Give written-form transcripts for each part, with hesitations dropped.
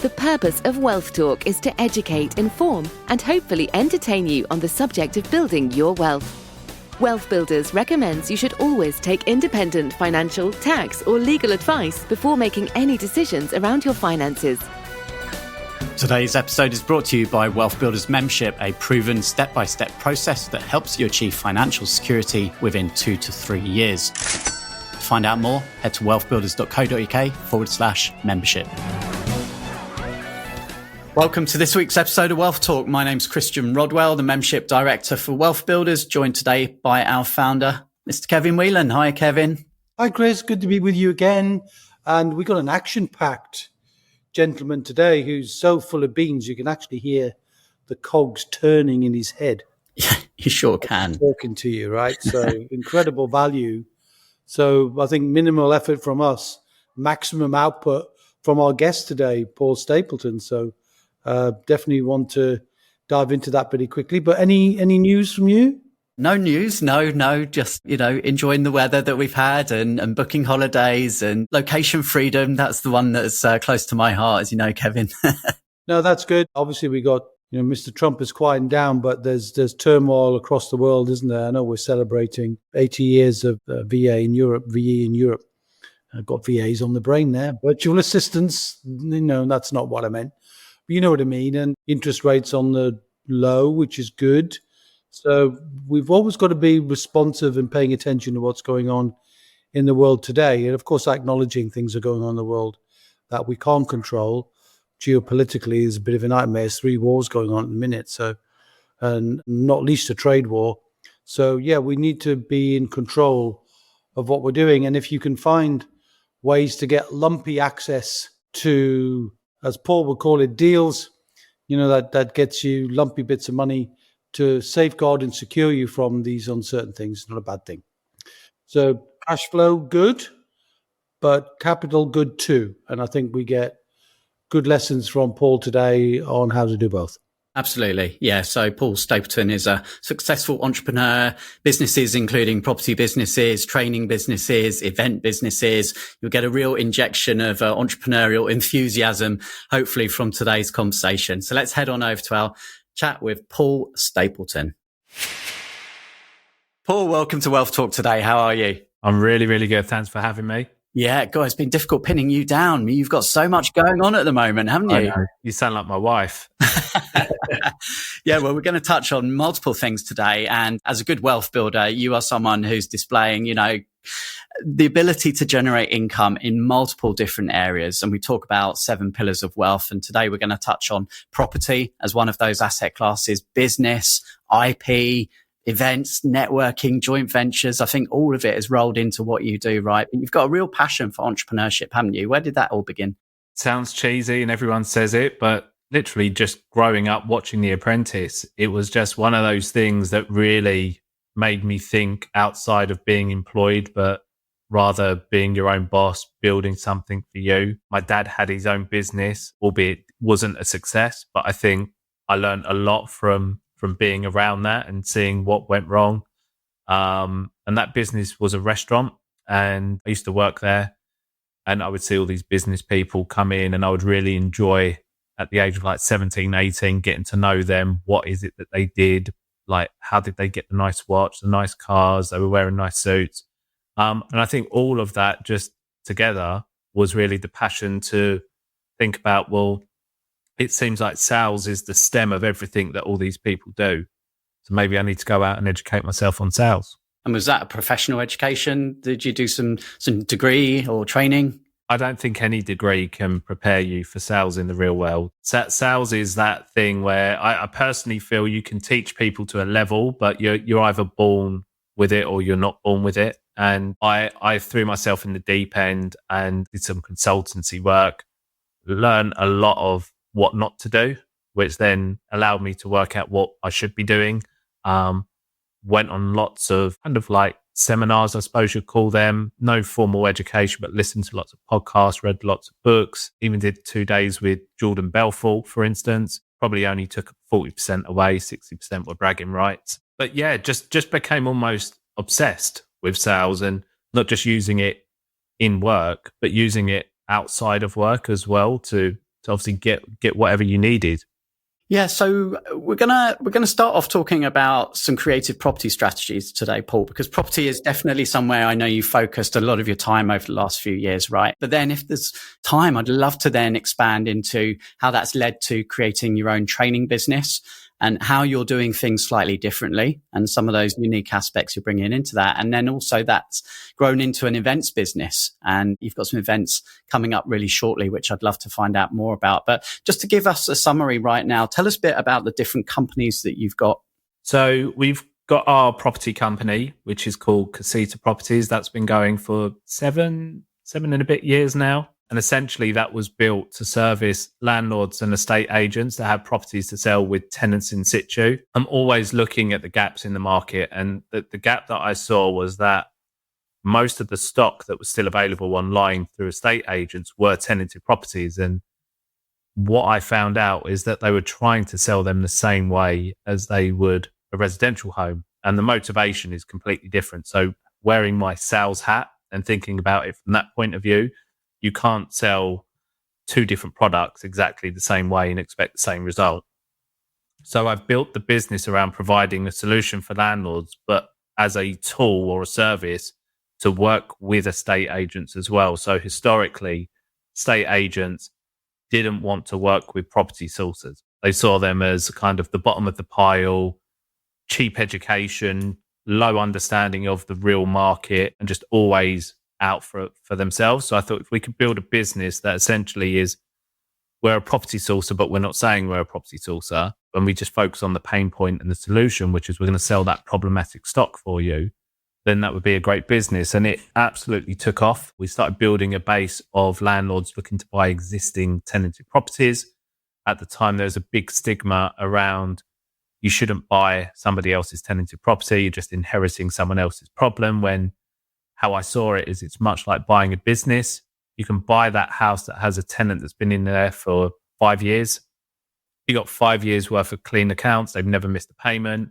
The purpose of Wealth Talk is to educate, inform, and hopefully entertain you on the subject of building your wealth. WealthBuilders recommends you should always take independent financial, tax, or legal advice before making any decisions around your finances. Today's episode is brought to you by WealthBuilders Membership, a proven step-by-step process that helps you achieve financial security within 2 to 3 years. To find out more, head to wealthbuilders.co.uk/membership. Welcome to this week's episode of Wealth Talk. My name's Christian Rodwell, the Membership Director for WealthBuilders, joined today by our founder, Mr. Kevin Whelan. Hi, Kevin. Hi, Chris. Good to be with you again. And we got an action-packed gentleman today who's so full of beans you can actually hear the cogs turning in his head. Yeah, you sure can. Talking to you, right? So incredible value. So I think minimal effort from us, maximum output from our guest today, Paul Stapleton. So definitely want to dive into that pretty quickly. But any news from you? No news, no, just, enjoying the weather that we've had and booking holidays and location freedom. That's the one that's close to my heart, as you know, Kevin. No, that's good. Obviously, we got, Mr. Trump is quieting down, but there's turmoil across the world, isn't there? I know we're celebrating 80 years of VE in Europe. I've got VAs on the brain there. Virtual assistants, that's not what I meant. But you know what I mean. And interest rates on the low, which is good. So we've always got to be responsive and paying attention to what's going on in the world today. And of course, acknowledging things are going on in the world that we can't control. Geopolitically is a bit of a nightmare. There's 3 wars going on at the minute. So, and not least a trade war. So yeah, we need to be in control of what we're doing. And if you can find ways to get lumpy access to, as Paul would call it, deals, that gets you lumpy bits of money to safeguard and secure you from these uncertain things. Not a bad thing. So cash flow, good, but capital, good too. And I think we get good lessons from Paul today on how to do both. Absolutely. Yeah. So Paul Stapleton is a successful entrepreneur, businesses, including property businesses, training businesses, event businesses. You'll get a real injection of entrepreneurial enthusiasm, hopefully, from today's conversation. So let's head on over to our chat with Paul Stapleton. Paul, welcome to Wealth Talk today. How are you? I'm really, really good. Thanks for having me. Yeah, God, it's been difficult pinning you down. You've got so much going on at the moment, haven't you? I know. You sound like my wife. Yeah, well, we're going to touch on multiple things today. And as a good wealth builder, you are someone who's displaying, the ability to generate income in multiple different areas. And we talk about 7 pillars of wealth. And today we're going to touch on property as one of those asset classes, business, IP, events, networking, joint ventures. I think all of it is rolled into what you do, right? But you've got a real passion for entrepreneurship, haven't you? Where did that all begin? Sounds cheesy and everyone says it, but literally just growing up watching The Apprentice, it was just one of those things that really made me think outside of being employed, but rather being your own boss, building something for you. My dad had his own business, albeit wasn't a success, but I think I learned a lot from being around that and seeing what went wrong. And that business was a restaurant, and I used to work there, and I would see all these business people come in, and I would really enjoy, at the age of like 17, 18, getting to know them. What is it that they did? Like, how did they get the nice watch, the nice cars? They were wearing nice suits. And I think all of that just together was really the passion to think about, well, it seems like sales is the stem of everything that all these people do. So maybe I need to go out and educate myself on sales. And was that a professional education? Did you do some degree or training? I don't think any degree can prepare you for sales in the real world. Sales is that thing where I personally feel you can teach people to a level, but you're either born with it or you're not born with it. And I threw myself in the deep end and did some consultancy work, learned a lot of what not to do, which then allowed me to work out what I should be doing. Went on lots of kind of like seminars, I suppose you'd call them. No formal education, but listened to lots of podcasts, read lots of books, even did 2 days with Jordan Belfort, for instance. Probably only took 40% away, 60% were bragging rights. But yeah, just became almost obsessed with sales, and not just using it in work, but using it outside of work as well to to obviously get whatever you needed. Yeah, so we're gonna start off talking about some creative property strategies today, Paul, because property is definitely somewhere I know you focused a lot of your time over the last few years, right? But then if there's time, I'd love to then expand into how that's led to creating your own training business and how you're doing things slightly differently and some of those unique aspects you're bringing into that. And then also that's grown into an events business, and you've got some events coming up really shortly, which I'd love to find out more about. But just to give us a summary right now, tell us a bit about the different companies that you've got. So we've got our property company, which is called Casita Properties. That's been going for seven and a bit years now. And essentially that was built to service landlords and estate agents that have properties to sell with tenants in situ. I'm always looking at the gaps in the market. And the gap that I saw was that most of the stock that was still available online through estate agents were tenanted properties. And what I found out is that they were trying to sell them the same way as they would a residential home. And the motivation is completely different. So wearing my sales hat and thinking about it from that point of view, you can't sell two different products exactly the same way and expect the same result. So I've built the business around providing a solution for landlords, but as a tool or a service to work with estate agents as well. So historically, estate agents didn't want to work with property sources. They saw them as kind of the bottom of the pile, cheap education, low understanding of the real market, and just always out for themselves. So I thought if we could build a business that essentially is, we're a property sourcer, but we're not saying we're a property sourcer, and we just focus on the pain point and the solution, which is we're going to sell that problematic stock for you, then that would be a great business. And it absolutely took off. We started building a base of landlords looking to buy existing tenanted properties. At the time, there was a big stigma around you shouldn't buy somebody else's tenanted property. You're just inheriting someone else's problem, when how I saw it is it's much like buying a business. You can buy that house that has a tenant that's been in there for 5 years. You got 5 years worth of clean accounts. They've never missed a payment.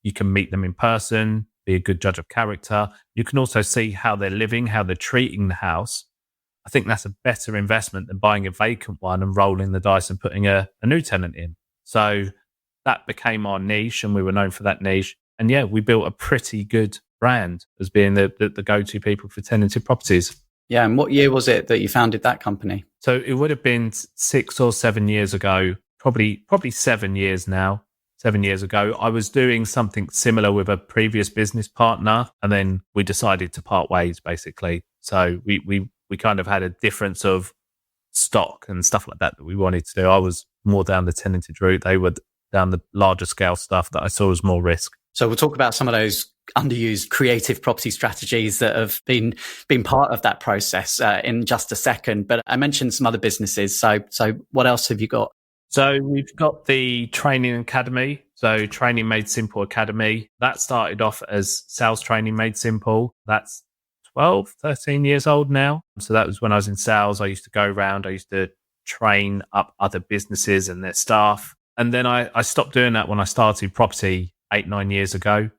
You can meet them in person, be a good judge of character. You can also see how they're living, how they're treating the house. I think that's a better investment than buying a vacant one and rolling the dice and putting a new tenant in. So that became our niche, and we were known for that niche. And yeah, we built a pretty good brand as being the go-to people for tenanted properties. Yeah, and what year was it that you founded that company? So it would have been 6 or 7 years ago, probably 7 years now. 7 years ago, I was doing something similar with a previous business partner, and then we decided to part ways, basically. So we kind of had a difference of stock and stuff like that we wanted to do. I was more down the tenanted route. They were down the larger scale stuff that I saw as more risk. So we'll talk about some of those underused creative property strategies that have been part of that process in just a second. But I mentioned some other businesses. So what else have you got? So we've got the Training Academy. So Training Made Simple Academy. That started off as Sales Training Made Simple. That's 12, 13 years old now. So that was when I was in sales. I used to go around. I used to train up other businesses and their staff. And then I stopped doing that when I started property 8-9 years ago.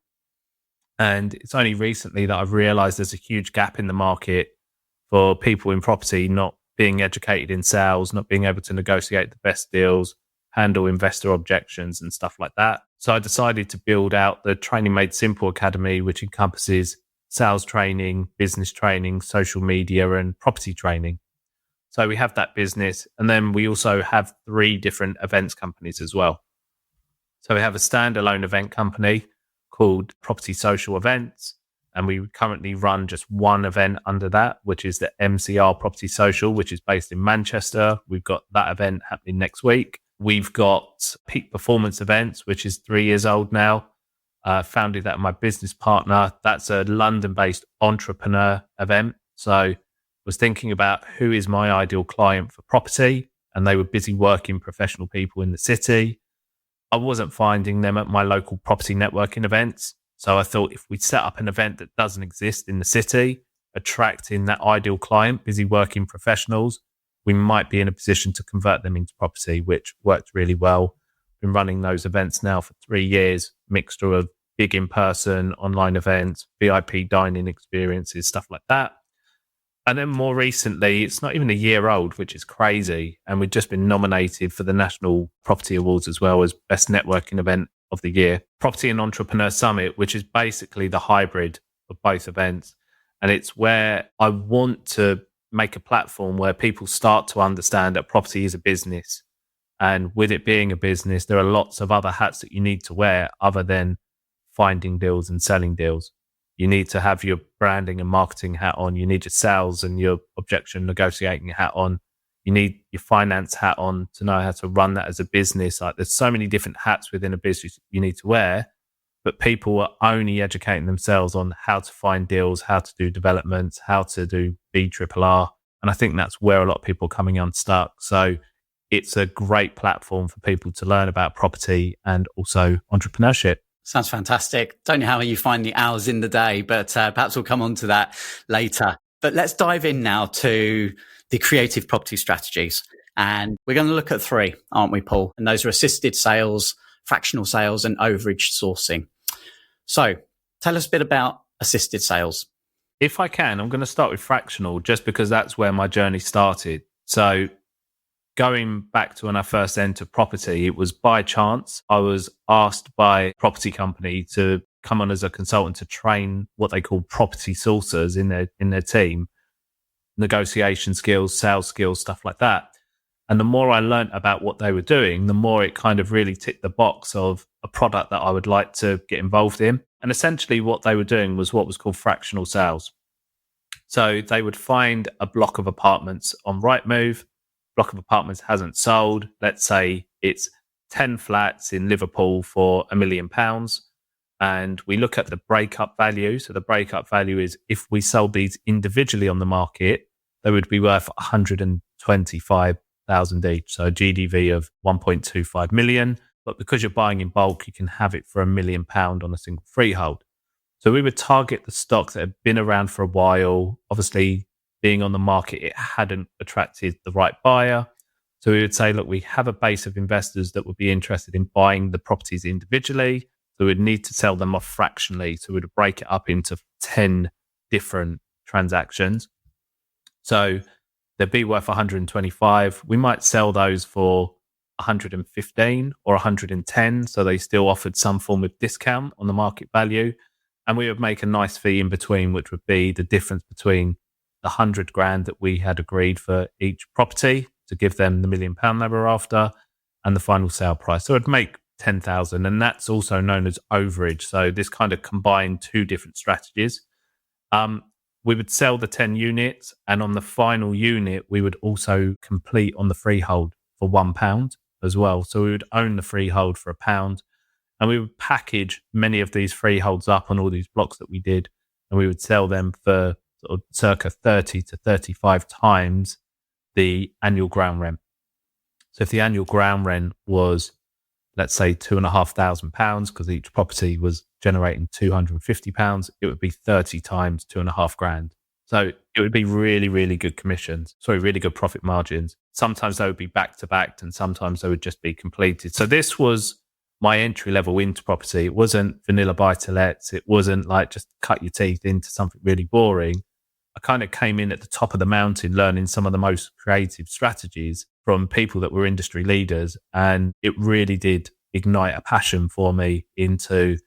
And it's only recently that I've realized there's a huge gap in the market for people in property not being educated in sales, not being able to negotiate the best deals, handle investor objections and stuff like that. So I decided to build out the Training Made Simple Academy, which encompasses sales training, business training, social media, and property training. So we have that business. And then we also have 3 different events companies as well. So we have a standalone event company called Property Social Events, and we currently run just one event under that, which is the MCR Property Social, which is based in Manchester. We've got that event happening next week. We've got Peak Performance Events, which is 3 years old now. Founded that with my business partner. That's a London-based entrepreneur event. So was thinking about who is my ideal client for property, and they were busy working professional people in the city. I wasn't finding them at my local property networking events. So I thought if we set up an event that doesn't exist in the city, attracting that ideal client, busy working professionals, we might be in a position to convert them into property, which worked really well. Been running those events now for 3 years, mixture of big in-person, online events, VIP dining experiences, stuff like that. And then more recently, it's not even a year old, which is crazy. And we've just been nominated for the National Property Awards as well as Best Networking Event of the Year. Property and Entrepreneur Summit, which is basically the hybrid of both events. And it's where I want to make a platform where people start to understand that property is a business. And with it being a business, there are lots of other hats that you need to wear other than finding deals and selling deals. You need to have your branding and marketing hat on. You need your sales and your objection negotiating hat on. You need your finance hat on to know how to run that as a business. Like, there's so many different hats within a business you need to wear, but people are only educating themselves on how to find deals, how to do developments, how to do BRRR. And I think that's where a lot of people are coming unstuck. So it's a great platform for people to learn about property and also entrepreneurship. Sounds fantastic. Don't know how you find the hours in the day, but perhaps we'll come on to that later. But let's dive in now to the creative property strategies. And we're going to look at 3, aren't we, Paul? And those are assisted sales, fractional sales, and overage sourcing. So tell us a bit about assisted sales. If I can, I'm going to start with fractional just because that's where my journey started. So going back to when I first entered property, it was by chance. I was asked by a property company to come on as a consultant to train what they call property sourcers in their team, negotiation skills, sales skills, stuff like that. And the more I learned about what they were doing, the more it kind of really ticked the box of a product that I would like to get involved in. And essentially what they were doing was what was called fractional sales. So they would find a block of apartments on Rightmove. Block of apartments hasn't sold. Let's say it's 10 flats in Liverpool for £1 million. And we look at the breakup value. So the breakup value is if we sold these individually on the market, they would be worth 125,000 each. So a GDV of 1.25 million. But because you're buying in bulk, you can have it for £1 million on a single freehold. So we would target the stock that had been around for a while. Obviously, being on the market, it hadn't attracted the right buyer. So we would say, look, we have a base of investors that would be interested in buying the properties individually. So we'd need to sell them off fractionally. So we'd break it up into 10 different transactions. So they'd be worth 125. We might sell those for 115 or 110. So they still offered some form of discount on the market value. And we would make a nice fee in between, which would be the difference between the 100 grand that we had agreed for each property to give them the £1 million they were after and the final sale price. So it'd make 10,000, and that's also known as overage. So this kind of combined 2 different strategies. We would sell the 10 units, and on the final unit, we would also complete on the freehold for £1 as well. So we would own the freehold for £1, and we would package many of these freeholds up on all these blocks that we did, and we would sell them for sort of circa 30 to 35 times the annual ground rent. So if the annual ground rent was, let's say, £2,500, because each property was generating £250, it would be 30 times £2,500. So it would be really, really good commissions. Really good profit margins. Sometimes they would be back to back, and sometimes they would just be completed. So this was my entry level into property. It wasn't vanilla buy-to-lets. It wasn't like just cut your teeth into something really boring. I kind of came in at the top of the mountain learning some of the most creative strategies from people that were industry leaders. And it really did ignite a passion for me into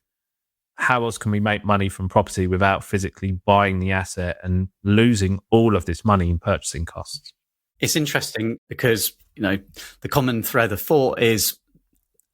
how else can we make money from property without physically buying the asset and losing all of this money in purchasing costs. It's interesting because, the common thread of thought is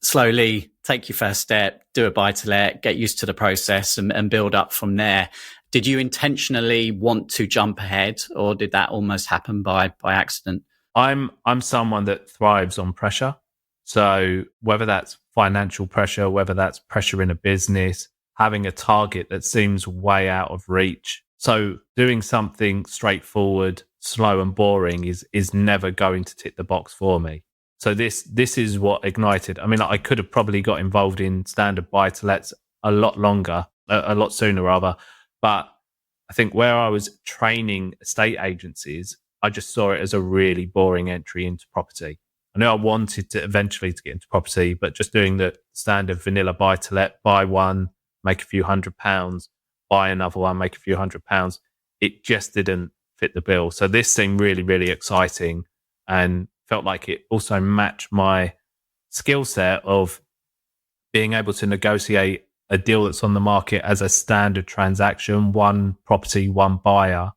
slowly take your first step, do a buy-to-let, get used to the process and build up from there. Did you intentionally want to jump ahead, or did that almost happen by accident? I'm someone that thrives on pressure. So whether that's financial pressure, whether that's pressure in a business, having a target that seems way out of reach. So doing something straightforward, slow and boring is never going to tick the box for me. So this is what ignited. I mean, I could have probably got involved in standard buy-to-lets a lot sooner rather. But I think where I was training estate agencies, I just saw it as a really boring entry into property. I knew I wanted to eventually to get into property, but just doing the standard vanilla buy-to-let, buy one, make a few £100, buy another one, make a few £100, it just didn't fit the bill. So this seemed really, really exciting and felt like it also matched my skill set of being able to negotiate a deal that's on the market as a standard transaction, one property, one buyer,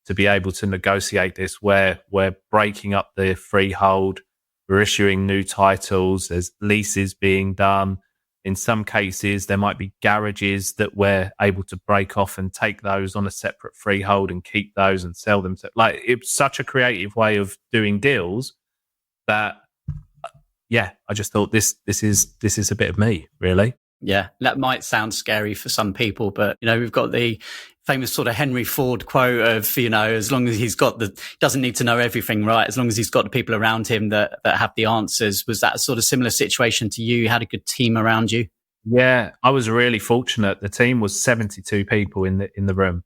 to be able to negotiate this where we're breaking up the freehold, we're issuing new titles, there's leases being done. In some cases, there might be garages that we're able to break off and take those on a separate freehold and keep those and sell them. Like, it's such a creative way of doing deals that, yeah, I just thought this is a bit of me, really. Yeah, that might sound scary for some people, but, we've got the famous sort of Henry Ford quote of, as long as he's got doesn't need to know everything, right? As long as he's got the people around him that have the answers. Was that a sort of similar situation to you? You had a good team around you? Yeah, I was really fortunate. The team was 72 people in the room,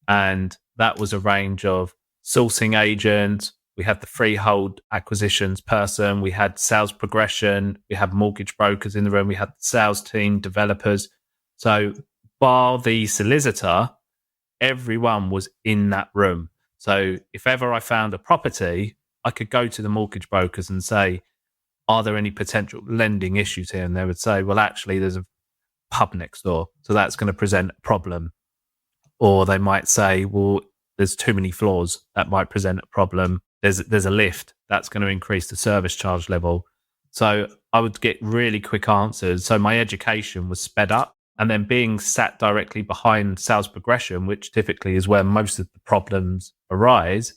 and that was a range of sourcing agents. We had the freehold acquisitions person. We had sales progression. We had mortgage brokers in the room. We had the sales team, developers. So bar the solicitor, everyone was in that room. So if ever I found a property, I could go to the mortgage brokers and say, are there any potential lending issues here? And they would say, well, actually, there's a pub next door, so that's going to present a problem. Or they might say, well, there's too many floors, that might present a problem. There's a lift, that's going to increase the service charge level. So I would get really quick answers. So my education was sped up. And then being sat directly behind sales progression, which typically is where most of the problems arise,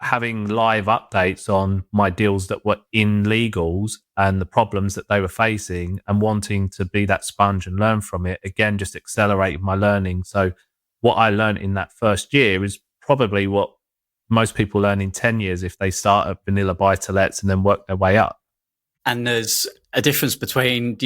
having live updates on my deals that were in legals and the problems that they were facing, and wanting to be that sponge and learn from it, again, just accelerated my learning. So what I learned in that first year is probably what most people learn in 10 years if they start at vanilla buy-to-lets and then work their way up. And there's a difference between,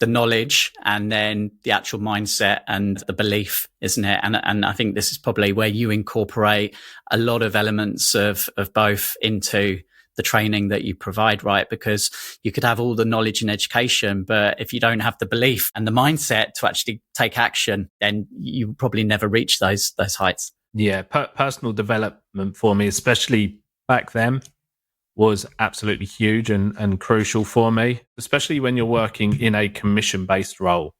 the knowledge and then the actual mindset and the belief, isn't it? And I think this is probably where you incorporate a lot of elements of both into the training that you provide, right? Because you could have all the knowledge and education, but if you don't have the belief and the mindset to actually take action, then you probably never reach those heights. Yeah, personal development for me, especially back then, was absolutely huge and crucial for me, especially when you're working in a commission-based role.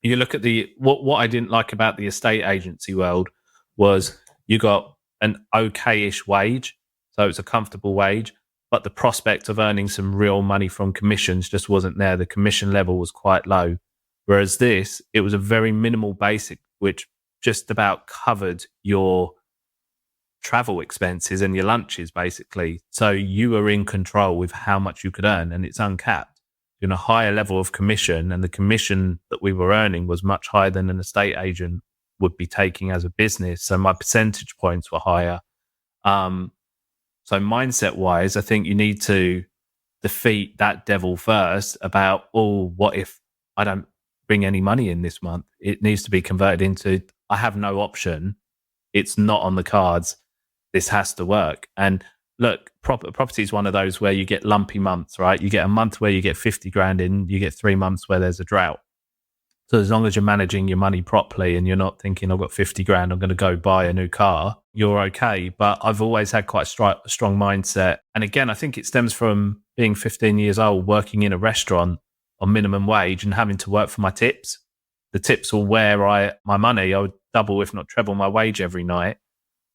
You look at what I didn't like about the estate agency world was you got an okay-ish wage, so it's a comfortable wage, but the prospect of earning some real money from commissions just wasn't there. The commission level was quite low. Whereas this, it was a very minimal basic, which just about covered your travel expenses and your lunches, basically. So you were in control with how much you could earn, and it's uncapped. In a higher level of commission, and the commission that we were earning was much higher than an estate agent would be taking as a business. So my percentage points were higher. So mindset wise, I think you need to defeat that devil first about, what if I don't bring any money in this month? It needs to be converted into, I have no option. It's not on the cards. This has to work. And look, property is one of those where you get lumpy months, right? You get a month where you get 50 grand in, you get 3 months where there's a drought. So as long as you're managing your money properly and you're not thinking, I've got 50 grand, I'm going to go buy a new car, you're okay. But I've always had quite a strong mindset. And again, I think it stems from being 15 years old, working in a restaurant on minimum wage and having to work for my tips. The tips will wear my money. I would double, if not treble, my wage every night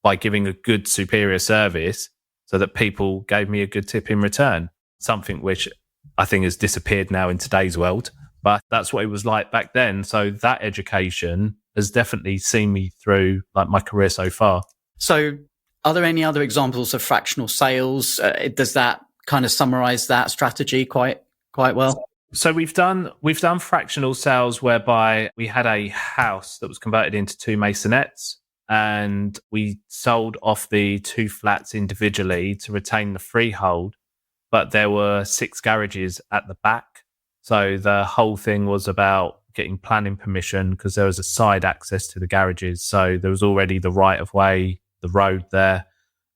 by giving a good, superior service so that people gave me a good tip in return. Something which I think has disappeared now in today's world, but that's what it was like back then. So that education has definitely seen me through like my career so far. So are there any other examples of fractional sales? Does that kind of summarize that strategy quite well? So we've done fractional sales whereby we had a house that was converted into 2 maisonettes, and we sold off the 2 flats individually to retain the freehold, but there were 6 garages at the back. So the whole thing was about getting planning permission because there was a side access to the garages. So there was already the right of way, the road there,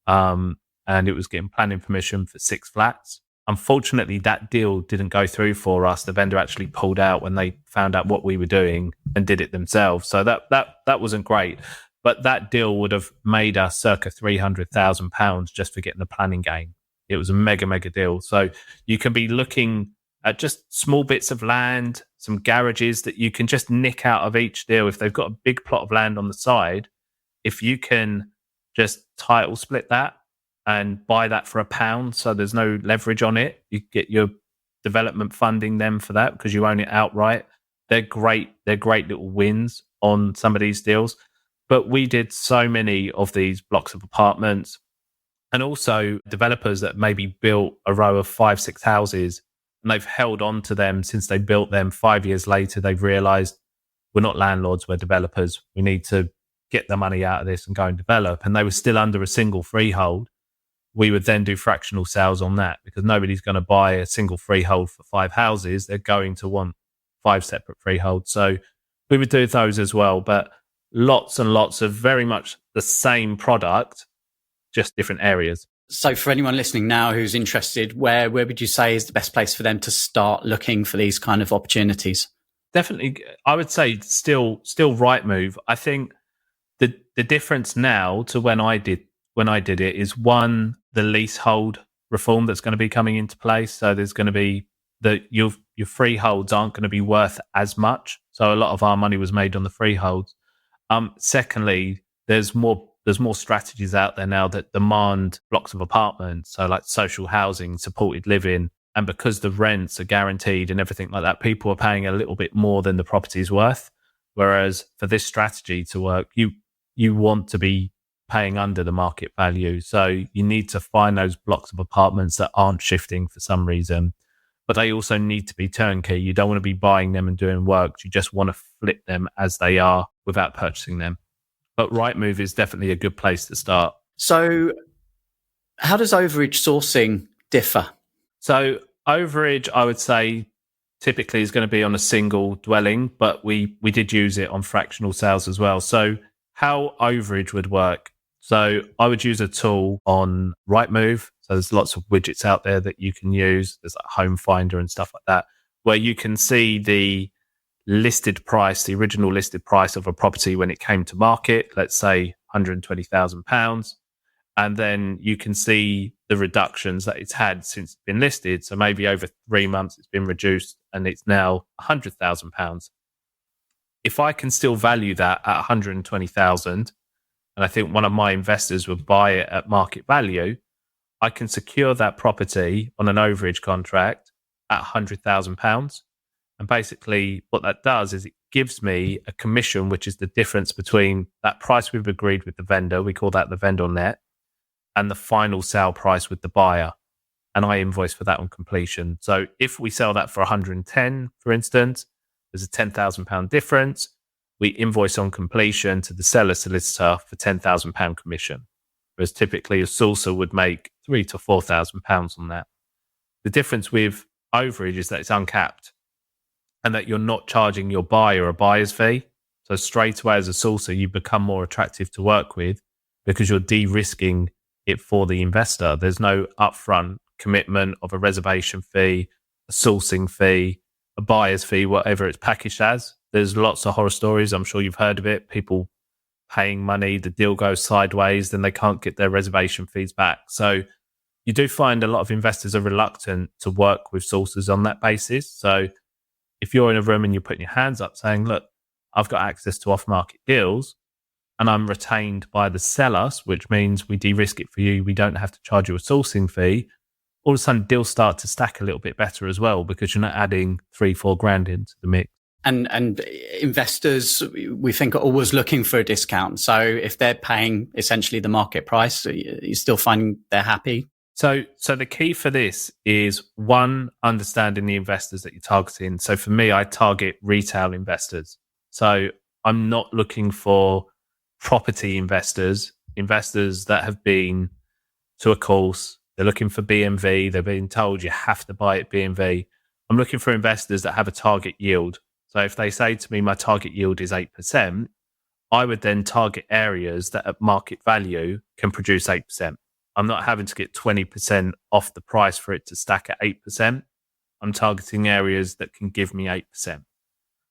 and it was getting planning permission for 6 flats. Unfortunately, that deal didn't go through for us. The vendor actually pulled out when they found out what we were doing and did it themselves. So that wasn't great. But that deal would have made us circa £300,000 just for getting the planning game. It was a mega, mega deal. So you can be looking at just small bits of land, some garages that you can just nick out of each deal. If they've got a big plot of land on the side, if you can just title split that and buy that for £1, so there's no leverage on it, you get your development funding then for that because you own it outright. They're great little wins on some of these deals. But we did so many of these blocks of apartments, and also developers that maybe built a row of 5-6 houses and they've held on to them since they built them. 5 years later, they've realized we're not landlords, we're developers. We need to get the money out of this and go and develop. And they were still under a single freehold. We would then do fractional sales on that because nobody's going to buy a single freehold for 5 houses. They're going to want 5 separate freeholds. So we would do those as well. But lots and lots of very much the same product, just different areas. So for anyone listening now who's interested, where would you say is the best place for them to start looking for these kind of opportunities? Definitely, I would say still Rightmove. I think the difference now to when I did it is, one, the leasehold reform that's going to be coming into place. So there's going to be your freeholds aren't going to be worth as much. So a lot of our money was made on the freeholds. Secondly, there's more strategies out there now that demand blocks of apartments, so like social housing, supported living, and because the rents are guaranteed and everything like that, people are paying a little bit more than the property is worth. Whereas for this strategy to work, you want to be paying under the market value. So you need to find those blocks of apartments that aren't shifting for some reason, but they also need to be turnkey. You don't want to be buying them and doing work. You just want to flip them as they are without purchasing them. But Rightmove is definitely a good place to start. So how does overage sourcing differ? So overage, I would say, typically is going to be on a single dwelling, but we did use it on fractional sales as well. So how overage would work. So I would use a tool on Rightmove. So there's lots of widgets out there that you can use. There's like Home Finder and stuff like that, where you can see the listed price, the original listed price of a property when it came to market, let's say £120,000. And then you can see the reductions that it's had since it's been listed. So maybe over 3 months, it's been reduced and it's now £100,000. If I can still value that at 120,000, and I think one of my investors would buy it at market value, I can secure that property on an overage contract at £100,000. And basically what that does is it gives me a commission, which is the difference between that price we've agreed with the vendor, we call that the vendor net, and the final sale price with the buyer. And I invoice for that on completion. So if we sell that for 110, for instance, there's a £10,000 difference. We invoice on completion to the seller solicitor for £10,000 commission. Whereas typically a sourcer would make £3,000 to £4,000 on that. The difference with overage is that it's uncapped and that you're not charging your buyer a buyer's fee. So straight away as a sourcer, you become more attractive to work with because you're de-risking it for the investor. There's no upfront commitment of a reservation fee, a sourcing fee, a buyer's fee, whatever it's packaged as. There's lots of horror stories. I'm sure you've heard of it. People paying money, the deal goes sideways, then they can't get their reservation fees back. So you do find a lot of investors are reluctant to work with sourcers on that basis. So if you're in a room and you're putting your hands up saying, look, I've got access to off-market deals and I'm retained by the seller, which means we de-risk it for you. We don't have to charge you a sourcing fee. All of a sudden deals start to stack a little bit better as well because you're not adding 3-4 grand into the mix. And investors, we think, are always looking for a discount. So if they're paying essentially the market price, you still finding they're happy? So the key for this is, one, understanding the investors that you're targeting. So for me, I target retail investors. So I'm not looking for property investors that have been to a course. They're looking for BMV. They're being told you have to buy at BMV. I'm looking for investors that have a target yield. So if they say to me, my target yield is 8%, I would then target areas that at market value can produce 8%. I'm not having to get 20% off the price for it to stack at 8%. I'm targeting areas that can give me 8%.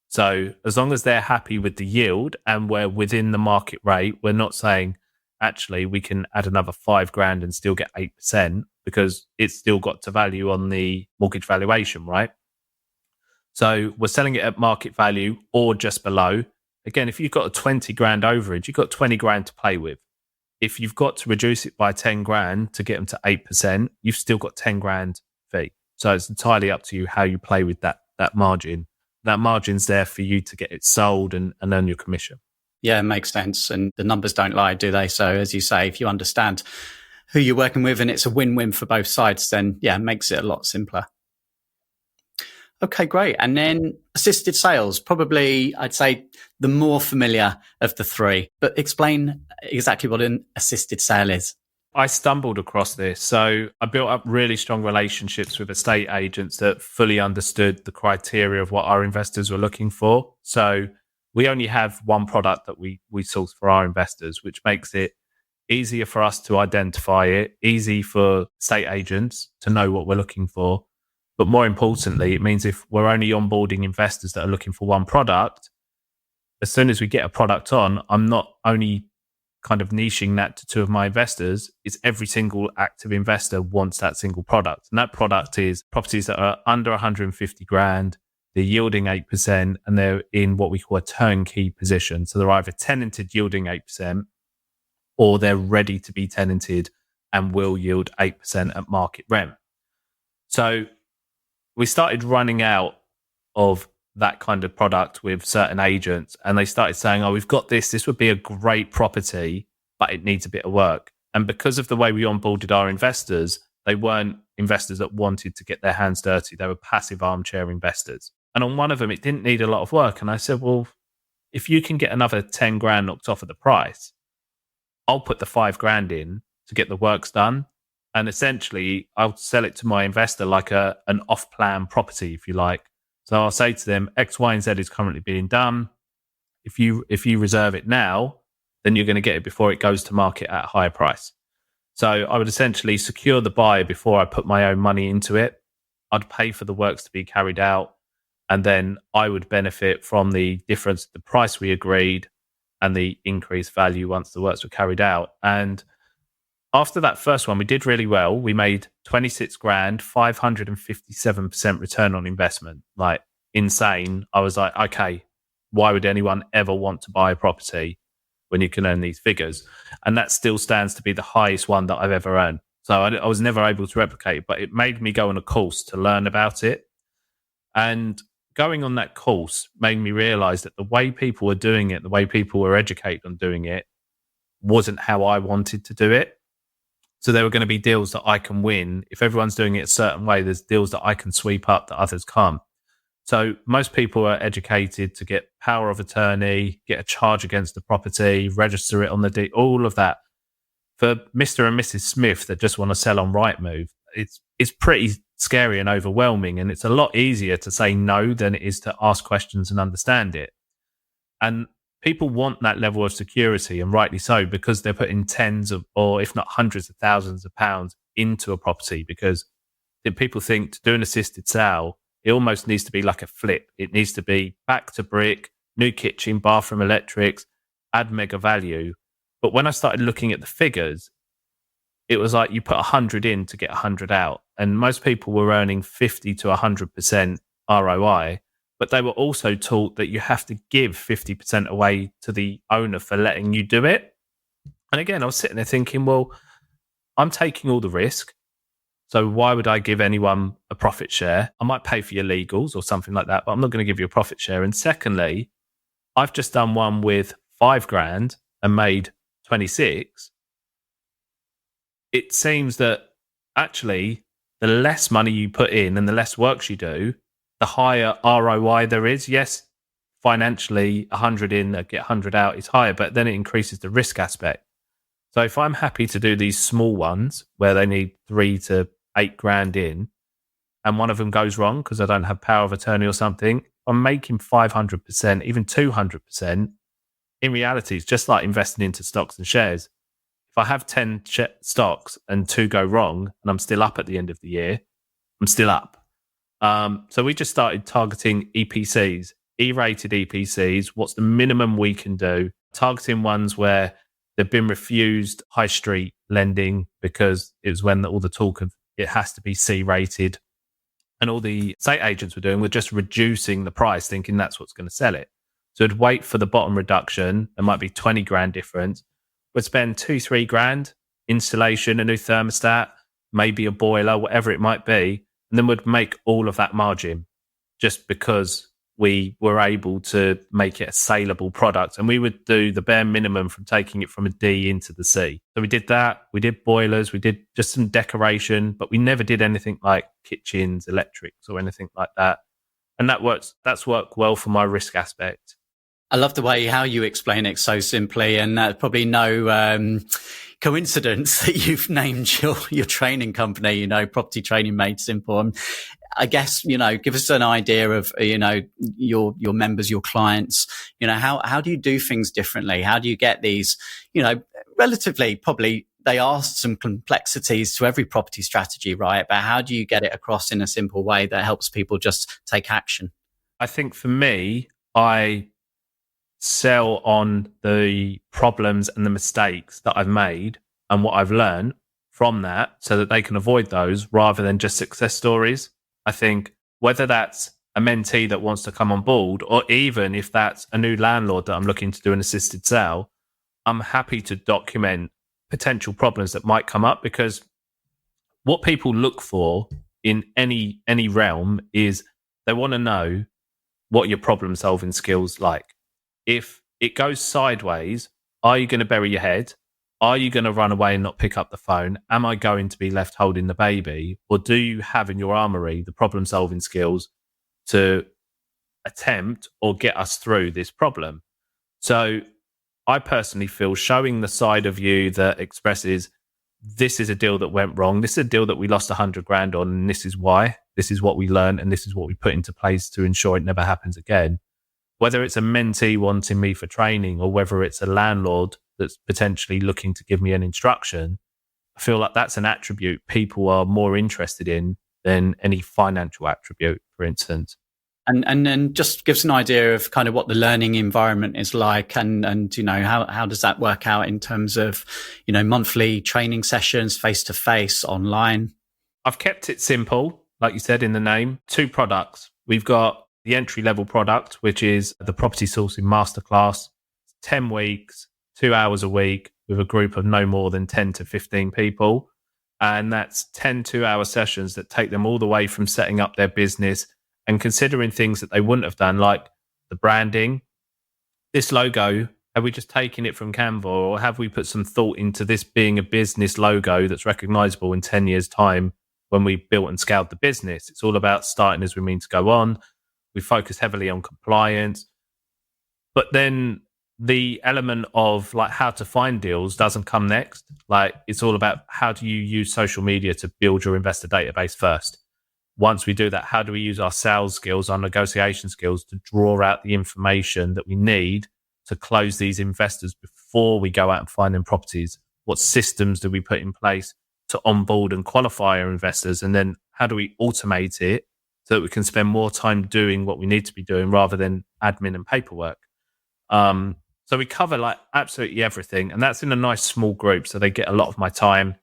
So as long as they're happy with the yield and we're within the market rate, we're not saying, actually, we can add another $5,000 and still get 8% because it's still got to value on the mortgage valuation, right? So we're selling it at market value or just below. Again, if you've got a 20 grand overage, you've got 20 grand to play with. If you've got to reduce it by 10 grand to get them to 8%, you've still got 10 grand fee. So it's entirely up to you how you play with that margin. That margin's there for you to get it sold and earn your commission. Yeah, it makes sense. And the numbers don't lie, do they? So as you say, if you understand who you're working with and it's a win-win for both sides, then yeah, it makes it a lot simpler. Okay, great. And then assisted sales, probably I'd say the more familiar of the three, but explain exactly what an assisted sale is. I stumbled across this. So I built up really strong relationships with estate agents that fully understood the criteria of what our investors were looking for. So we only have one product that we source for our investors, which makes it easier for us to identify it, easy for estate agents to know what we're looking for. But more importantly, it means if we're only onboarding investors that are looking for one product, as soon as we get a product on, I'm not only kind of niching that to two of my investors, it's every single active investor wants that single product. And that product is properties that are under 150 grand, they're yielding 8%, and they're in what we call a turnkey position. So they're either tenanted yielding 8%, or they're ready to be tenanted and will yield 8% at market rent. So we started running out of that kind of product with certain agents, and they started saying, oh, we've got this would be a great property, but it needs a bit of work. And because of the way we onboarded our investors, they weren't investors that wanted to get their hands dirty. They were passive armchair investors. And on one of them, it didn't need a lot of work. And I said, well, if you can get another 10 grand knocked off of the price, I'll put the 5 grand in to get the works done. And essentially, I'll sell it to my investor like an off-plan property, if you like. So I'll say to them, X, Y, and Z is currently being done. If you reserve it now, then you're going to get it before it goes to market at a higher price. So I would essentially secure the buyer before I put my own money into it. I'd pay for the works to be carried out, and then I would benefit from the difference, the price we agreed, and the increased value once the works were carried out. And after that first one, we did really well. We made 26 grand, 557% return on investment. Like insane. I was like, okay, why would anyone ever want to buy a property when you can earn these figures? And that still stands to be the highest one that I've ever earned. So I was never able to replicate it, but it made me go on a course to learn about it. And going on that course made me realize that the way people were doing it, the way people were educated on doing it, wasn't how I wanted to do it. So there were going to be deals that I can win. If everyone's doing it a certain way, there's deals that I can sweep up that others can't. So most people are educated to get power of attorney, get a charge against the property, register it on the deed, all of that. For Mr. and Mrs. Smith that just want to sell on Rightmove, it's pretty scary and overwhelming. And it's a lot easier to say no than it is to ask questions and understand it. And people want that level of security, and rightly so, because they're putting tens of, or if not hundreds of thousands of pounds into a property, because people think to do an assisted sale, it almost needs to be like a flip. It needs to be back to brick, new kitchen, bathroom electrics, add mega value. But when I started looking at the figures, it was like you put 100 in to get 100 out. And most people were earning 50 to 100% ROI. But they were also taught that you have to give 50% away to the owner for letting you do it. And again, I was sitting there thinking, well, I'm taking all the risk. So why would I give anyone a profit share? I might pay for your legals or something like that, but I'm not going to give you a profit share. And secondly, I've just done one with 5 grand and made 26. It seems that actually the less money you put in and the less works you do, the higher ROI there is. Yes, financially, 100 in, get 100 out is higher, but then it increases the risk aspect. So if I'm happy to do these small ones where they need 3 to 8 grand in, and one of them goes wrong because I don't have power of attorney or something, I'm making 500%, even 200%. In reality, it's just like investing into stocks and shares. If I have 10 stocks and 2 go wrong and I'm still up at the end of the year, I'm still up. So we just started targeting EPCs, E-rated EPCs, what's the minimum we can do, targeting ones where they've been refused high street lending because it was when all the talk of it has to be C-rated. And all the estate agents were doing were just reducing the price, thinking that's what's going to sell it. So it'd wait for the bottom reduction. There might be 20 grand difference. We'd spend 2-3 grand, installation, a new thermostat, maybe a boiler, whatever it might be. And then we'd make all of that margin just because we were able to make it a saleable product. And we would do the bare minimum from taking it from a D into the C. So we did that. We did boilers. We did just some decoration, but we never did anything like kitchens, electrics, or anything like that. And that's worked well for my risk aspect. I love the way how you explain it so simply, and probably no coincidence that you've named your training company, Property Training Made Simple. And I guess, give us an idea of, your members, your clients, how do you do things differently? How do you get these, relatively probably they are some complexities to every property strategy, right? But how do you get it across in a simple way that helps people just take action? I think for me, I sell on the problems and the mistakes that I've made and what I've learned from that so that they can avoid those rather than just success stories. I think whether that's a mentee that wants to come on board or even if that's a new landlord that I'm looking to do an assisted sale, I'm happy to document potential problems that might come up, because what people look for in any realm is they want to know what your problem solving skills like. If it goes sideways, are you going to bury your head? Are you going to run away and not pick up the phone? Am I going to be left holding the baby? Or do you have in your armory the problem solving skills to attempt or get us through this problem? So I personally feel showing the side of you that expresses this is a deal that went wrong. This is a deal that we lost 100 grand on, and this is why. This is what we learned, and this is what we put into place to ensure it never happens again. Whether it's a mentee wanting me for training or whether it's a landlord that's potentially looking to give me an instruction, I feel like that's an attribute people are more interested in than any financial attribute, for instance. And then just gives an idea of kind of what the learning environment is like, and how does that work out in terms of monthly training sessions, face to face, online? I've kept it simple, like you said in the name. 2 products. We've got the entry level product, which is the property sourcing masterclass. 10 weeks, 2 hours a week with a group of no more than 10 to 15 people. And that's 10 2-hour sessions that take them all the way from setting up their business and considering things that they wouldn't have done, like the branding. This logo, have we just taken it from Canva, or have we put some thought into this being a business logo that's recognizable in 10 years' time when we built and scaled the business? It's all about starting as we mean to go on. We focus heavily on compliance. But then the element of like how to find deals doesn't come next. Like it's all about how do you use social media to build your investor database first. Once we do that, how do we use our sales skills, our negotiation skills to draw out the information that we need to close these investors before we go out and find them properties? What systems do we put in place to onboard and qualify our investors? And then how do we automate it so that we can spend more time doing what we need to be doing rather than admin and paperwork? So we cover like absolutely everything, and that's in a nice small group, so they get a lot of my time.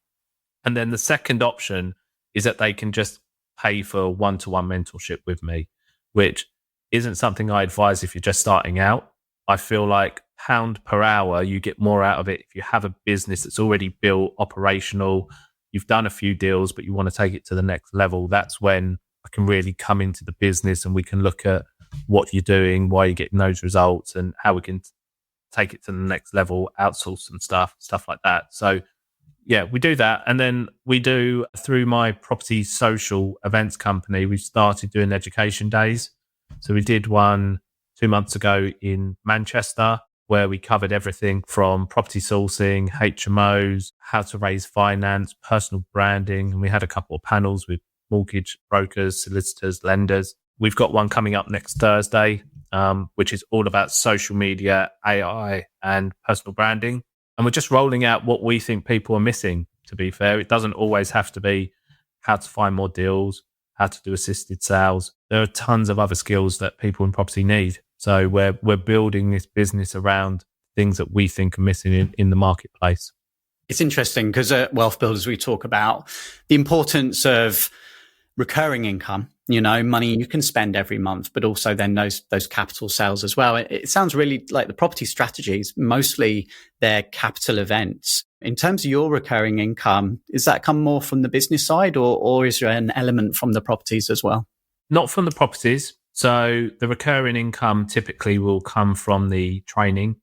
And then the second option is that they can just pay for one-to-one mentorship with me, which isn't something I advise if you're just starting out. I feel like pound per hour, you get more out of it if you have a business that's already built, operational, you've done a few deals, but you want to take it to the next level. That's when I can really come into the business and we can look at what you're doing, why you're getting those results, and how we can take it to the next level, outsource some stuff like that. So yeah, we do that. And then we do, through my property social events company, we've started doing education days. So we did one 2 months ago in Manchester, where we covered everything from property sourcing, HMOs, how to raise finance, personal branding. And we had a couple of panels with mortgage brokers, solicitors, lenders. We've got one coming up next Thursday, which is all about social media, AI, and personal branding. And we're just rolling out what we think people are missing, to be fair. It doesn't always have to be how to find more deals, how to do assisted sales. There are tons of other skills that people in property need. So we're building this business around things that we think are missing in the marketplace. It's interesting because at WealthBuilders, we talk about the importance of recurring income, money you can spend every month, but also then those capital sales as well. It sounds really like the property strategies, mostly they're capital events. In terms of your recurring income, is that come more from the business side or is there an element from the properties as well? Not from the properties. So the recurring income typically will come from the training.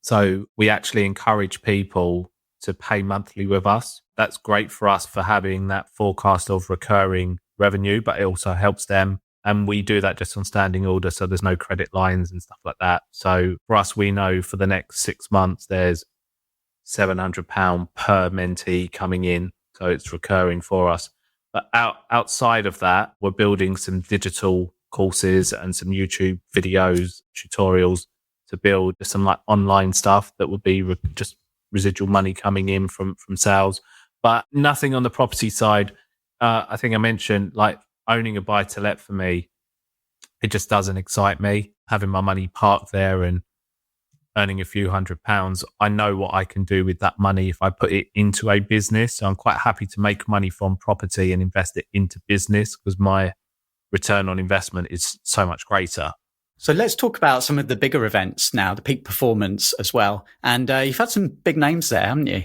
So we actually encourage people to pay monthly with us. That's great for us for having that forecast of recurring revenue, but it also helps them. And we do that just on standing order. So there's no credit lines and stuff like that. So for us, we know for the next 6 months, there's £700 per mentee coming in. So it's recurring for us. But outside of that, we're building some digital courses and some YouTube videos, tutorials to build some like online stuff that would be just residual money coming in from sales, but nothing on the property side. I think I mentioned like owning a buy to let for me, it just doesn't excite me. Having my money parked there and earning a few £100s, I know what I can do with that money if I put it into a business. So I'm quite happy to make money from property and invest it into business because my return on investment is so much greater. So let's talk about some of the bigger events now, the peak performance as well. And you've had some big names there, haven't you?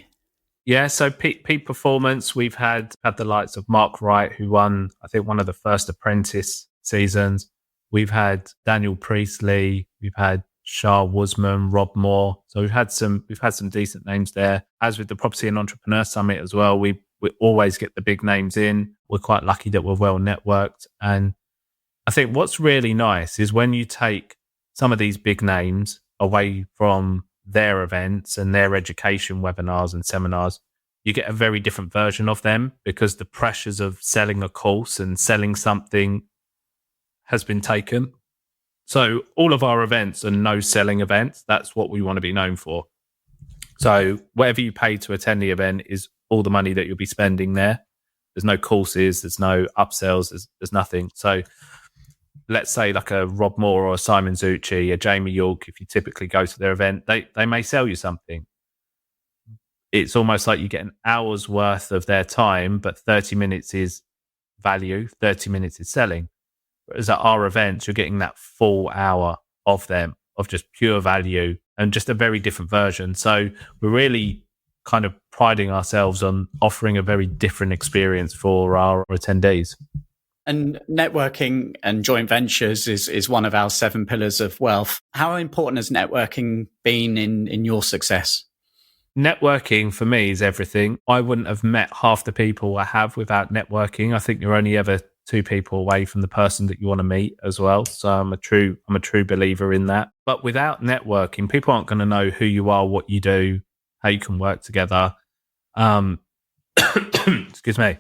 Yeah, so peak performance, we've had the likes of Mark Wright, who won, I think, one of the first Apprentice seasons. We've had Daniel Priestley, we've had Shah Woosman, Rob Moore. So we've had some decent names there. As with the Property and Entrepreneur Summit as well, we always get the big names in. We're quite lucky that we're well networked. And I think what's really nice is when you take some of these big names away from their events and their education webinars and seminars, you get a very different version of them because the pressures of selling a course and selling something has been taken. So all of our events are no selling events. That's what we want to be known for. So whatever you pay to attend the event is all the money that you'll be spending there. There's no courses, there's no upsells, there's nothing. So let's say like a Rob Moore or a Simon Zucci, a Jamie York, if you typically go to their event, they may sell you something. It's almost like you get an hour's worth of their time, but 30 minutes is value, 30 minutes is selling. Whereas at our events, you're getting that full hour of them, of just pure value and just a very different version. So we're really kind of priding ourselves on offering a very different experience for our attendees. And networking and joint ventures is one of our 7 pillars of wealth. How important has networking been in your success? Networking for me is everything. I wouldn't have met half the people I have without networking. I think you're only ever 2 people away from the person that you want to meet as well. So I'm a true believer in that. But without networking, people aren't going to know who you are, what you do, how you can work together. Excuse me.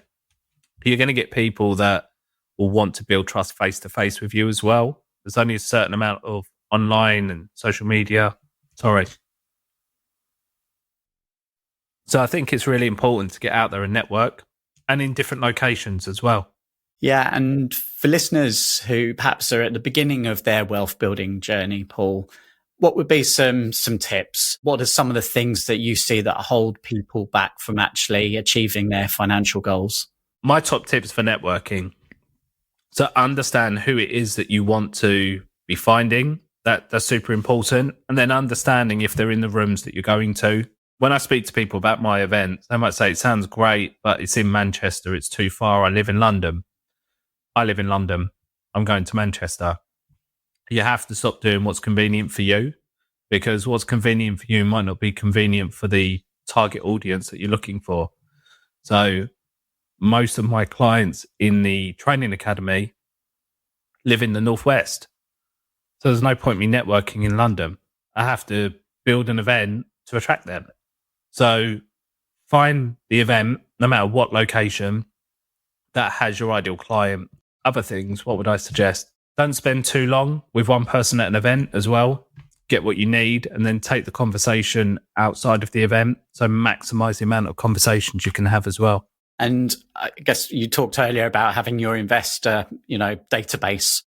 You're going to get people that will want to build trust face to face with you as well. There's only a certain amount of online and social media. Sorry. So I think it's really important to get out there and network, and in different locations as well. Yeah. And for listeners who perhaps are at the beginning of their wealth building journey, Paul, what would be some tips? What are some of the things that you see that hold people back from actually achieving their financial goals? My top tips for networking. So understand who it is that you want to be finding. That's super important. And then understanding if they're in the rooms that you're going to. When I speak to people about my event, they might say, it sounds great, but it's in Manchester. It's too far. I live in London. I'm going to Manchester. You have to stop doing what's convenient for you, because what's convenient for you might not be convenient for the target audience that you're looking for. So most of my clients in the training academy live in the Northwest. So there's no point me networking in London. I have to build an event to attract them. So find the event, no matter what location, that has your ideal client. Other things, what would I suggest? Don't spend too long with one person at an event as well. Get what you need and then take the conversation outside of the event. So maximize the amount of conversations you can have as well. And I guess you talked earlier about having your investor, database.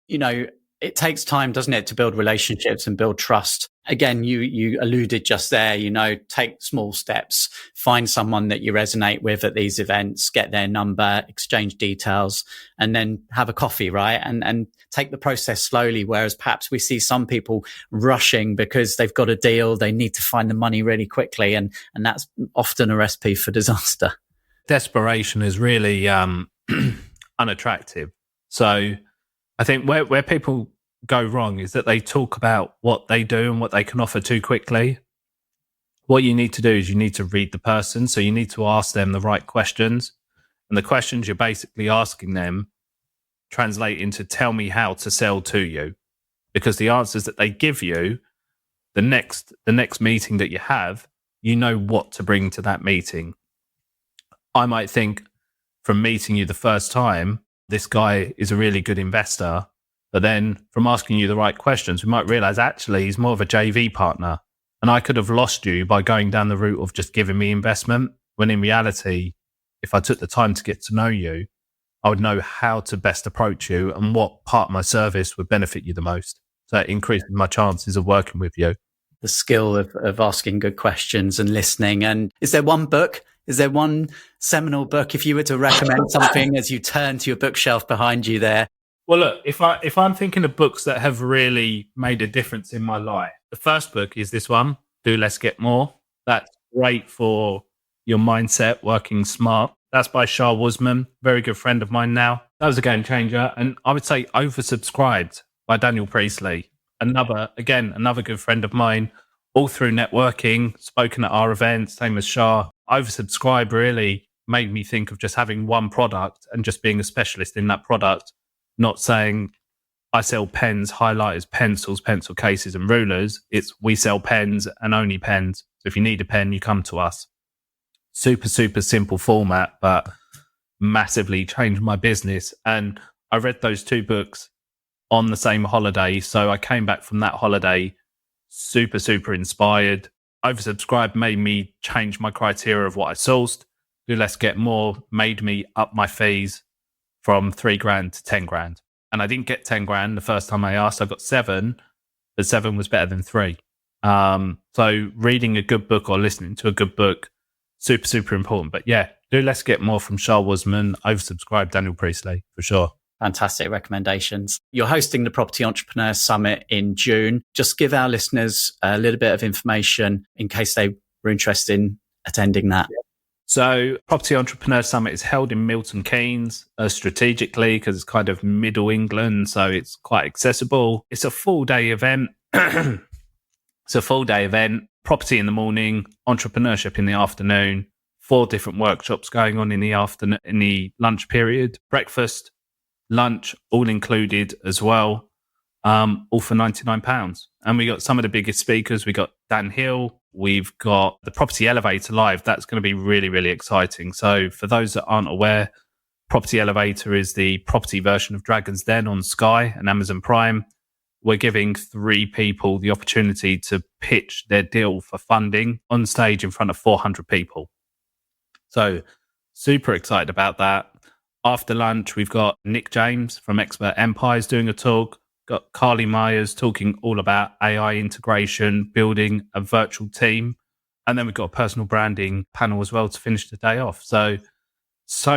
It takes time, doesn't it, to build relationships and build trust. Again, you alluded just there, take small steps, find someone that you resonate with at these events, get their number, exchange details, and then have a coffee, right? And take the process slowly. Whereas perhaps we see some people rushing because they've got a deal. They need to find the money really quickly. And that's often a recipe for disaster. Desperation is really unattractive. So I think where people go wrong is that they talk about what they do and what they can offer too quickly. What you need to do is you need to read the person. So you need to ask them the right questions. And the questions you're basically asking them translate into tell me how to sell to you. Because the answers that they give you, the next meeting that you have, you know what to bring to that meeting. I might think from meeting you the first time, this guy is a really good investor. But then from asking you the right questions, we might realize actually he's more of a JV partner. And I could have lost you by going down the route of just giving me investment, when in reality, if I took the time to get to know you, I would know how to best approach you and what part of my service would benefit you the most. So it increases my chances of working with you. The skill of asking good questions and listening. And is there one book? Is there one seminal book, if you were to recommend something as you turn to your bookshelf behind you there? Well, look, if I'm thinking of books that have really made a difference in my life, the first book is this one, Do Less, Get More. That's great for your mindset, working smart. That's by Shah Wuzman, very good friend of mine now. That was a game changer. And I would say Oversubscribed by Daniel Priestley. Another good friend of mine, all through networking, spoken at our events, same as Shah. Oversubscribe really made me think of just having one product and just being a specialist in that product, not saying I sell pens, highlighters, pencils, pencil cases and rulers. It's we sell pens and only pens. So if you need a pen, you come to us. Super, super simple format, but massively changed my business. And I read those two books on the same holiday. So I came back from that holiday super, super inspired. Oversubscribed made me change my criteria of what I sourced. Do Less, Get More made me up my fees from $3,000 to $10,000. And I didn't get 10 grand the first time I asked. I got 7, but 7 was better than 3. So reading a good book or listening to a good book, super, super important. But yeah, Do Less, Get More from Shah Wuzman, Oversubscribe Daniel Priestley for sure. Fantastic recommendations. You're hosting the Property Entrepreneur Summit in June. Just give our listeners a little bit of information in case they were interested in attending that. So Property Entrepreneur Summit is held in Milton Keynes strategically because it's kind of middle England, so it's quite accessible. It's a full-day event. Property in the morning, entrepreneurship in the afternoon, 4 different workshops going on in the afternoon, in the lunch period, breakfast, lunch, all included as well, all for £99. And we got some of the biggest speakers. We got Dan Hill. We've got the Property Elevator live. That's going to be really, really exciting. So for those that aren't aware, Property Elevator is the property version of Dragon's Den on Sky and Amazon Prime. We're giving 3 people the opportunity to pitch their deal for funding on stage in front of 400 people. So super excited about that. After lunch, we've got Nick James from Expert Empires doing a talk. Got Carly Myers talking all about AI integration, building a virtual team. And then we've got a personal branding panel as well to finish the day off. So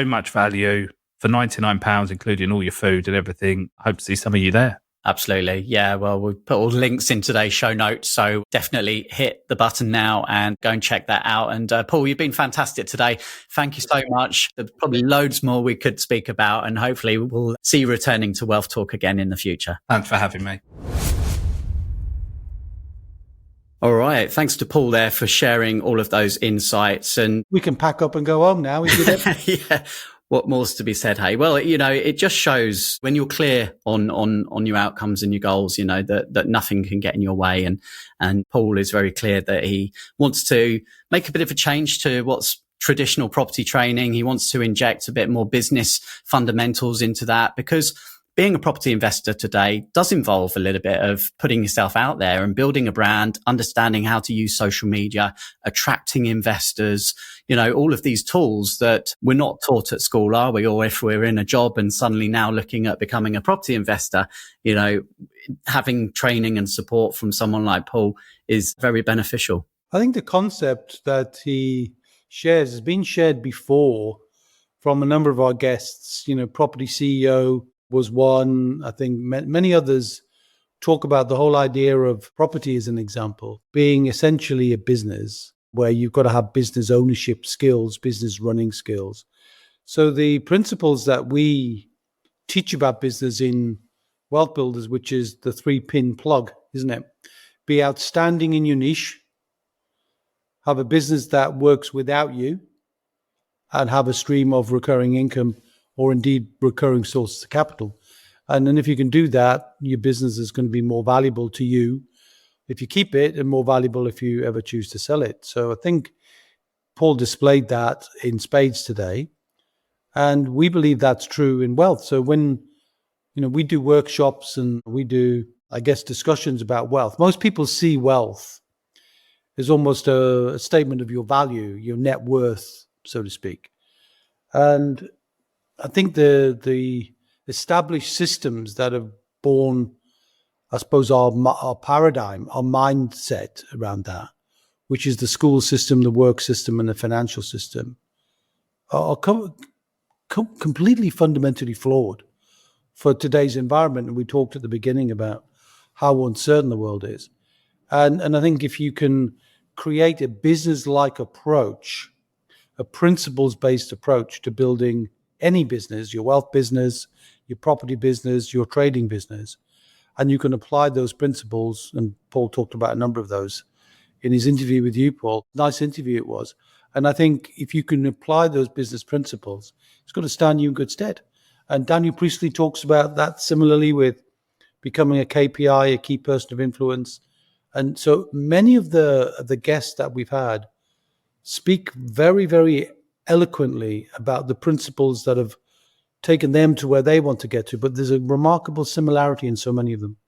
much value for £99, including all your food and everything. I hope to see some of you there. Absolutely. Yeah. Well, we'll put all the links in today's show notes. So definitely hit the button now and go and check that out. And Paul, you've been fantastic today. Thank you so much. There's probably loads more we could speak about, and hopefully we'll see you returning to Wealth Talk again in the future. Thanks for having me. All right. Thanks to Paul there for sharing all of those insights. And We can pack up and go home now. We did it. yeah. What more's to be said? Hey, well, it just shows when you're clear on your outcomes and your goals, that nothing can get in your way. And Paul is very clear that he wants to make a bit of a change to what's traditional property training. He wants to inject a bit more business fundamentals into that, because being a property investor today does involve a little bit of putting yourself out there and building a brand, understanding how to use social media, attracting investors, all of these tools that we're not taught at school, are we? Or if we're in a job and suddenly now looking at becoming a property investor, having training and support from someone like Paul is very beneficial. I think the concept that he shares has been shared before from a number of our guests. Property CEO was one. I think many others talk about the whole idea of property as an example, being essentially a business where you've got to have business ownership skills, business running skills. So the principles that we teach about business in WealthBuilders, which is the 3-pin plug, isn't it? Be outstanding in your niche, have a business that works without you, and have a stream of recurring income or indeed recurring sources of capital. And then if you can do that, your business is going to be more valuable to you if you keep it and more valuable if you ever choose to sell it. So I think Paul displayed that in spades today. And we believe that's true in wealth. So when we do workshops and we do, discussions about wealth, most people see wealth as almost a statement of your value, your net worth, so to speak. And I think the established systems that have borne, I suppose, our paradigm, our mindset around that, which is the school system, the work system, and the financial system, are completely fundamentally flawed for today's environment. And we talked at the beginning about how uncertain the world is. And I think if you can create a business-like approach, a principles-based approach to building any business, your wealth business, your property business, your trading business, and you can apply those principles, and Paul talked about a number of those in his interview with you, Paul. Nice interview it was. And I think if you can apply those business principles, it's going to stand you in good stead. And Daniel Priestley talks about that similarly with becoming a KPI, a key person of influence. And so many of the guests that we've had speak very, very eloquently about the principles that have taken them to where they want to get to. But there's a remarkable similarity in so many of them.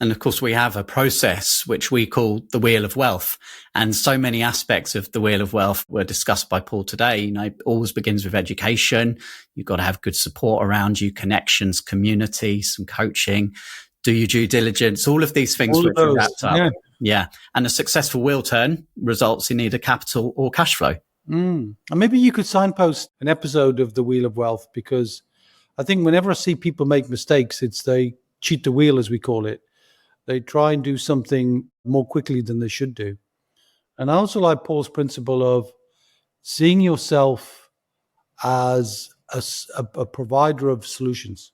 And of course, we have a process which we call the Wheel of Wealth. And so many aspects of the Wheel of Wealth were discussed by Paul today. It always begins with education. You've got to have good support around you, connections, community, some coaching, do your due diligence, all of these things which are wrapped up. Yeah. And a successful wheel turn results in either capital or cash flow. And maybe you could signpost an episode of the Wheel of Wealth, because I think whenever I see people make mistakes, they cheat the wheel, as we call it. They try and do something more quickly than they should do. And I also like Paul's principle of seeing yourself as a provider of solutions.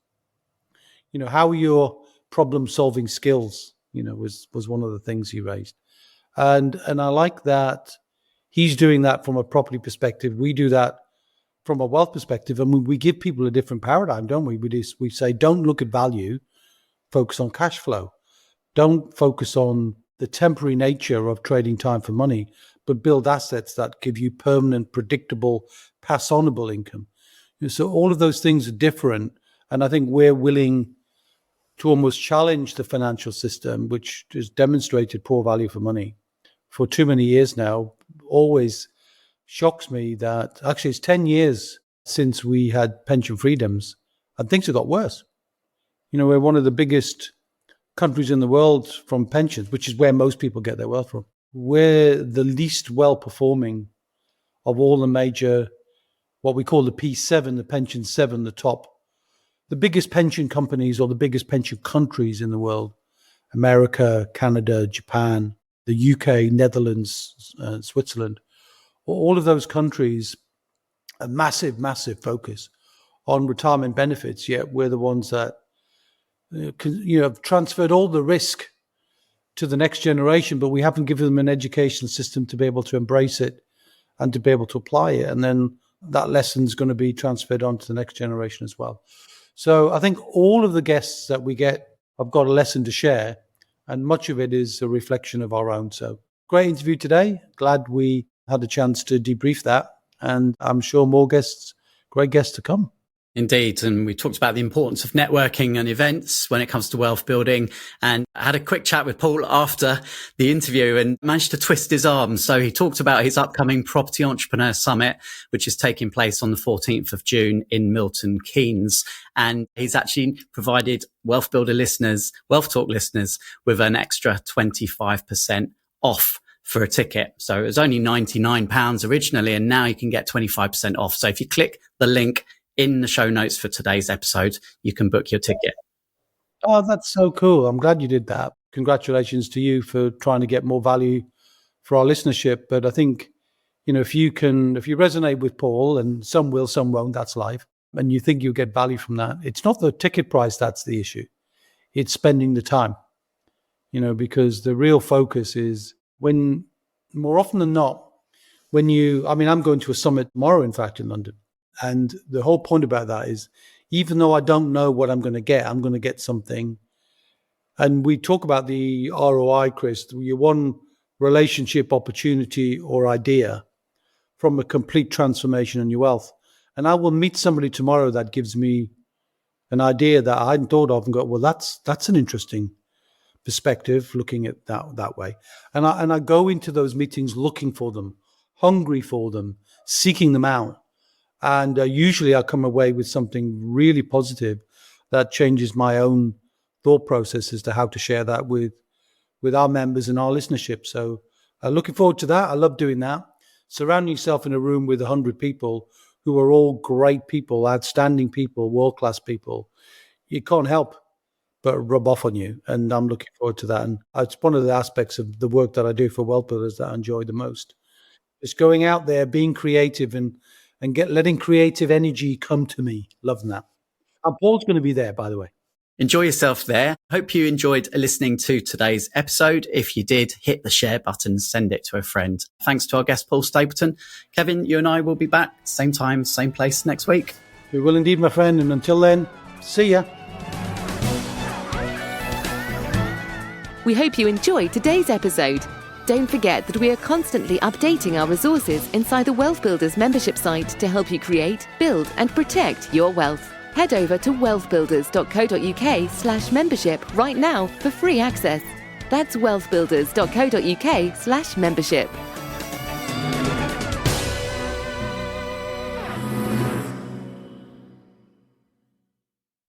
How are your problem-solving skills, was one of the things he raised. And I like that he's doing that from a property perspective. We do that from a wealth perspective. And we give people a different paradigm, don't we? We say, don't look at value, focus on cash flow. Don't focus on the temporary nature of trading time for money, but build assets that give you permanent, predictable, pass-onable income. So all of those things are different. And I think we're willing to almost challenge the financial system, which has demonstrated poor value for money for too many years now. Always shocks me that actually it's 10 years since we had pension freedoms and things have got worse. We're one of the biggest countries in the world from pensions, which is where most people get their wealth from. We're the least well-performing of all the major, what we call the P7, the pension 7, the biggest pension companies or the biggest pension countries in the world: America, Canada, Japan, the UK, Netherlands, Switzerland. All of those countries, a massive, massive focus on retirement benefits, yet we're the ones that have transferred all the risk to the next generation, but we haven't given them an education system to be able to embrace it and to be able to apply it. And then that lesson is going to be transferred on to the next generation as well. So I think all of the guests that we get have got a lesson to share, and much of it is a reflection of our own. So great interview today. Glad we had a chance to debrief that. And I'm sure more great guests to come. Indeed. And we talked about the importance of networking and events when it comes to wealth building. And I had a quick chat with Paul after the interview and managed to twist his arm. So he talked about his upcoming Property Entrepreneur Summit, which is taking place on the 14th of June in Milton Keynes. And he's actually provided Wealth Builder listeners, Wealth Talk listeners, with an extra 25% off for a ticket. So it was only £99 originally, and now you can get 25% off. So if you click the link in the show notes for today's episode, you can book your ticket. Oh, that's so cool. I'm glad you did that. Congratulations to you for trying to get more value for our listenership. But I think, if you resonate with Paul, and some will, some won't, that's life, and you think you'll get value from that, it's not the ticket price that's the issue. It's spending the time, because the real focus is when, more often than not, I'm going to a summit tomorrow, in fact, in London. And the whole point about that is, even though I don't know what I'm going to get something. And we talk about the ROI, Chris, your one relationship opportunity or idea from a complete transformation in your wealth. And I will meet somebody tomorrow that gives me an idea that I hadn't thought of and go, well, that's an interesting perspective, looking at that way. And I go into those meetings looking for them, hungry for them, seeking them out. And usually I come away with something really positive that changes my own thought process as to how to share that with our members and our listenership. So looking forward to that. I love doing that. Surrounding yourself in a room with 100 people who are all great people, outstanding people, world-class people, you can't help but rub off on you. And I'm looking forward to that. And it's one of the aspects of the work that I do for WealthBuilders that I enjoy the most. It's going out there, being creative and letting creative energy come to me. Loving that. And Paul's going to be there, by the way. Enjoy yourself there. Hope you enjoyed listening to today's episode. If you did, hit the share button, send it to a friend. Thanks to our guest, Paul Stapleton. Kevin, you and I will be back same time, same place next week. We will indeed, my friend. And until then, see ya. We hope you enjoyed today's episode. Don't forget that we are constantly updating our resources inside the WealthBuilders membership site to help you create, build, and protect your wealth. Head over to wealthbuilders.co.uk/membership right now for free access. That's wealthbuilders.co.uk/membership.